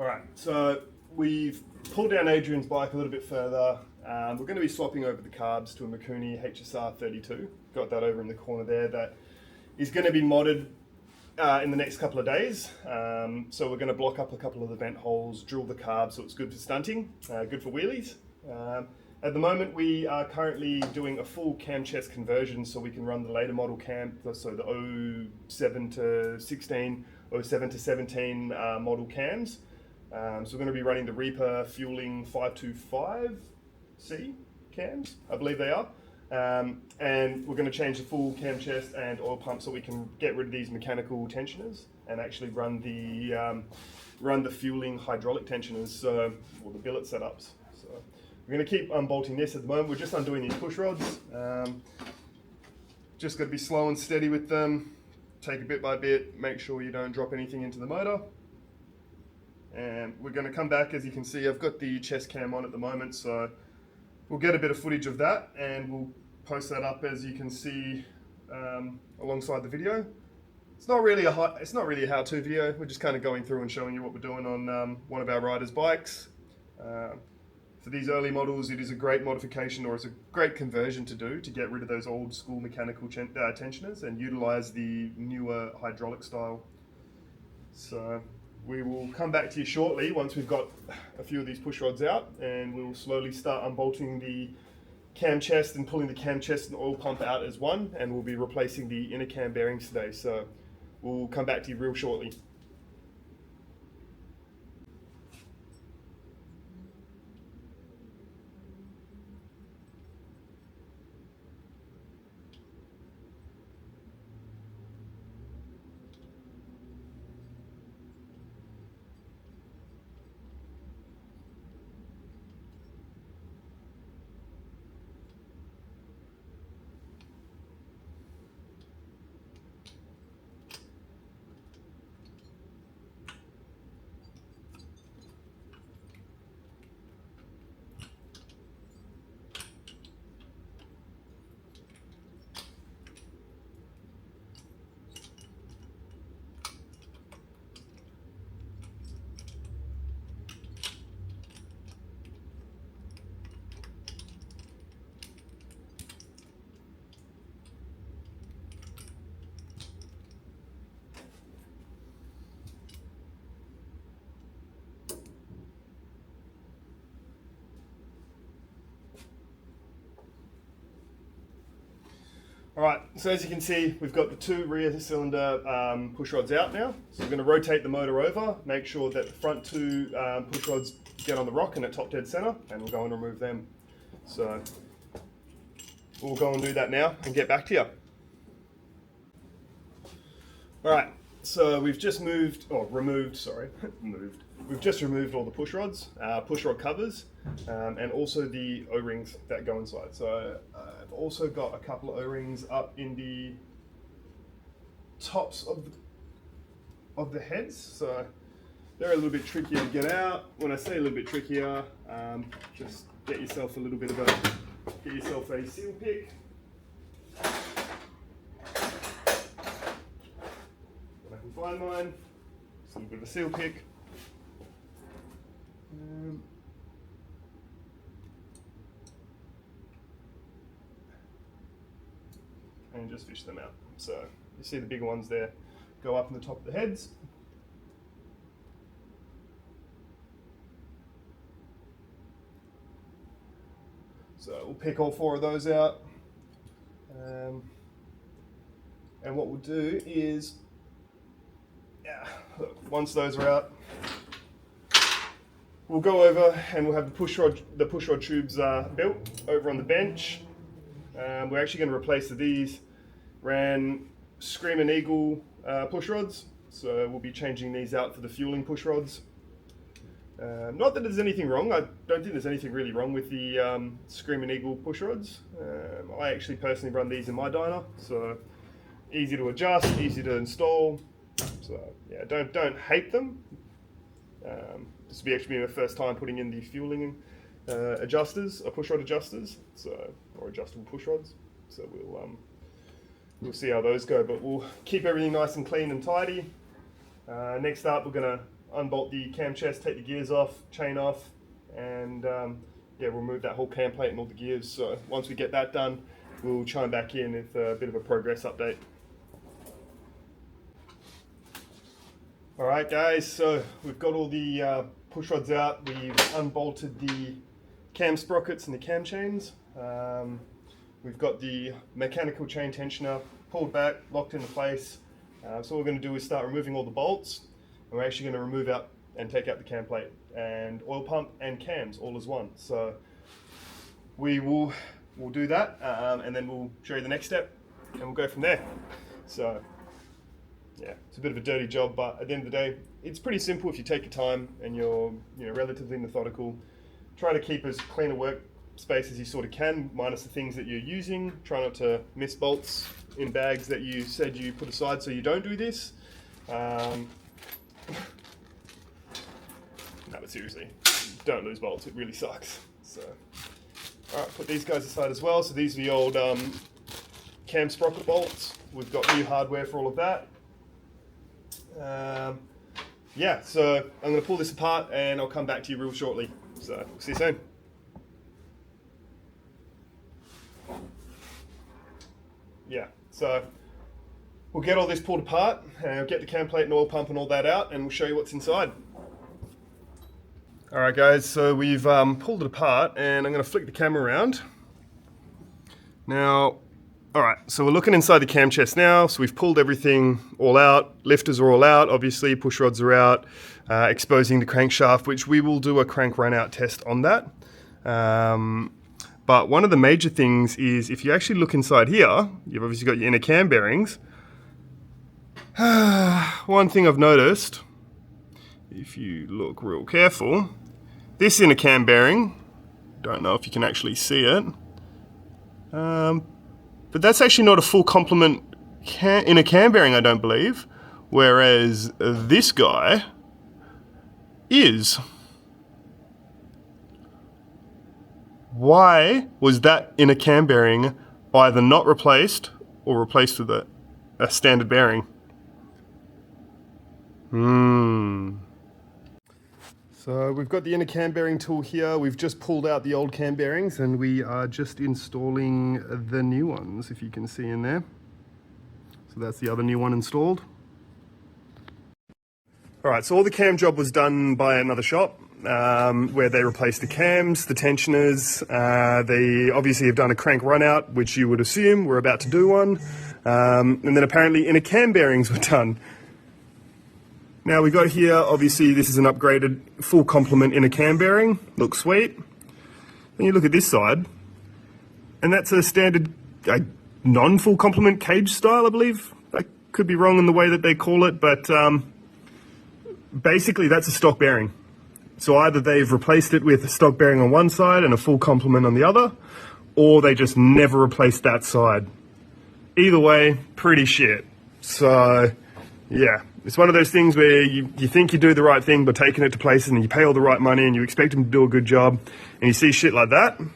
All right, so we've pulled down Adrian's bike a little bit further. We're going to be swapping over the carbs to a Mikuni HSR 32. Got that over in the corner there. That is going to be modded in the next couple of days. So we're going to block up a couple of the vent holes, drill the carbs so it's good for stunting, good for wheelies. At the moment, we are currently doing a full cam chest conversion so we can run the later model cam, so the 07 to 16, 07 to 17 model cams. So we're going to be running the Reaper Fueling 525C cams, I believe they are. And we're going to change the full cam chest and oil pump so we can get rid of these mechanical tensioners and actually run the fueling hydraulic tensioners, or the billet setups. So we're going to keep unbolting this at the moment. We're just undoing these push rods. Just got to be slow and steady with them. Take it bit by bit, make sure you don't drop anything into the motor. And we're going to come back. As you can see, I've got the chest cam on at the moment, so we'll get a bit of footage of that and we'll post that up, as you can see, alongside the video. It's not really a how-to video. We're just kind of going through and showing you what we're doing on one of our riders' bikes. For these early models, it is a great modification, or it's a great conversion to do, to get rid of those old school mechanical tensioners and utilize the newer hydraulic style. So we will come back to you shortly once we've got a few of these push rods out, and we'll slowly start unbolting the cam chest and pulling the cam chest and oil pump out as one, and we'll be replacing the inner cam bearings today. So we'll come back to you real shortly. Alright, so as you can see, we've got the two rear cylinder push rods out now. So we're going to rotate the motor over, make sure that the front two push rods get on the rock and at top dead center, and we'll go and remove them. So we'll go and do that now and get back to you. Alright, so we've just moved. We've just removed all the push rods, push rod covers, and also the O-rings that go inside. So I've also got a couple of O-rings up in the tops of the heads. So they're a little bit trickier to get out. When I say a little bit trickier, just get yourself a seal pick. When I can find mine, just a little bit of a seal pick. And just fish them out. So you see the bigger ones there go up in the top of the heads. So we'll pick all four of those out. And what we'll do is, once those are out, we'll go over and we'll have the push rod tubes built over on the bench. We're actually going to replace these ran Screamin' Eagle push rods, so we'll be changing these out for the fueling push rods. Not that there's anything wrong. I don't think there's anything really wrong with the Screamin' Eagle push rods. I actually personally run these in my dyno, so easy to adjust, easy to install. So yeah, don't hate them. This will be actually my first time putting in the fueling adjusters, push rod adjusters, or adjustable push rods. So we'll see how those go, but we'll keep everything nice and clean and tidy. Next up, we're gonna unbolt the cam chest, take the gears off, chain off, and yeah, we'll remove that whole cam plate and all the gears. So once we get that done, we'll chime back in with a bit of a progress update. All right, guys, so we've got all the push rods out. We've unbolted the cam sprockets and the cam chains. We've got the mechanical chain tensioner pulled back, locked into place. So what we're going to do is start removing all the bolts, and we're actually going to remove out and take out the cam plate and oil pump and cams all as one. So we'll do that, and then we'll show you the next step, and we'll go from there. So yeah, it's a bit of a dirty job, but at the end of the day, it's pretty simple if you take your time and you're relatively methodical. Try to keep as clean a workspace as you sort of can, minus the things that you're using. Try not to miss bolts in bags that you said you put aside so you don't do this. No, but seriously, don't lose bolts, it really sucks. So, alright, put these guys aside as well. So these are the old cam sprocket bolts. We've got new hardware for all of that. Yeah, so I'm going to pull this apart and I'll come back to you real shortly. So, see you soon. Yeah, so we'll get all this pulled apart and we'll get the cam plate and oil pump and all that out, and we'll show you what's inside. Alright guys, so we've pulled it apart and I'm going to flick the camera around. Now, alright, so we're looking inside the cam chest now. So we've pulled everything all out. Lifters are all out, obviously, push rods are out, exposing the crankshaft, which we will do a crank run out test on that. But one of the major things is if you actually look inside here, you've obviously got your inner cam bearings. One thing I've noticed, if you look real careful, this inner cam bearing, don't know if you can actually see it, but that's actually not a full complement inner cam bearing, I don't believe, whereas this guy is. Why was that inner cam bearing either not replaced or replaced with a standard bearing? So we've got the inner cam bearing tool here. We've just pulled out the old cam bearings and we are just installing the new ones, if you can see in there. So that's the other new one installed. All right, so all the cam job was done by another shop. Where they replaced the cams, the tensioners. They obviously have done a crank run out, which you would assume we're about to do one. And then apparently inner cam bearings were done. Now we got here, obviously this is an upgraded full complement inner cam bearing. Looks sweet. Then you look at this side, and that's a standard non-full complement cage style, I believe. I could be wrong in the way that they call it, but basically that's a stock bearing. So either they've replaced it with a stock bearing on one side and a full complement on the other, or they just never replaced that side. Either way, pretty shit. So, yeah, it's one of those things where you think you do the right thing by taking it to places and you pay all the right money and you expect them to do a good job, and you see shit like that, and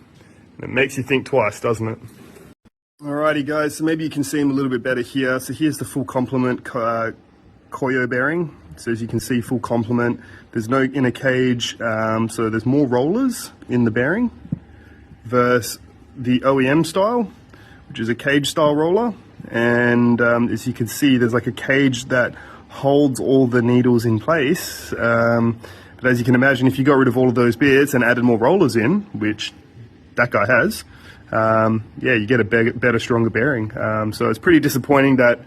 it makes you think twice, doesn't it? Alrighty guys, so maybe you can see them a little bit better here. So here's the full complement Koyo bearing. So as you can see, full complement. There's no inner cage, so there's more rollers in the bearing versus the OEM style, which is a cage style roller. And as you can see, there's like a cage that holds all the needles in place. But as you can imagine, if you got rid of all of those bits and added more rollers in, which that guy has, yeah, you get a better, stronger bearing. So it's pretty disappointing that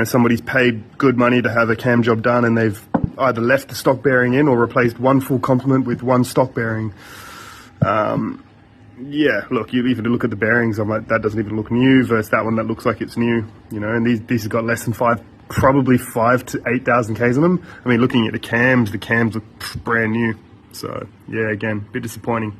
somebody's paid good money to have a cam job done and they've either left the stock bearing in or replaced one full complement with one stock bearing. Yeah, look, you even look at the bearings, I'm like, that doesn't even look new versus that one that looks like it's new, and these have got less than probably 5 to 8,000 Ks on them. I mean, looking at the cams look brand new. So yeah, again, a bit disappointing.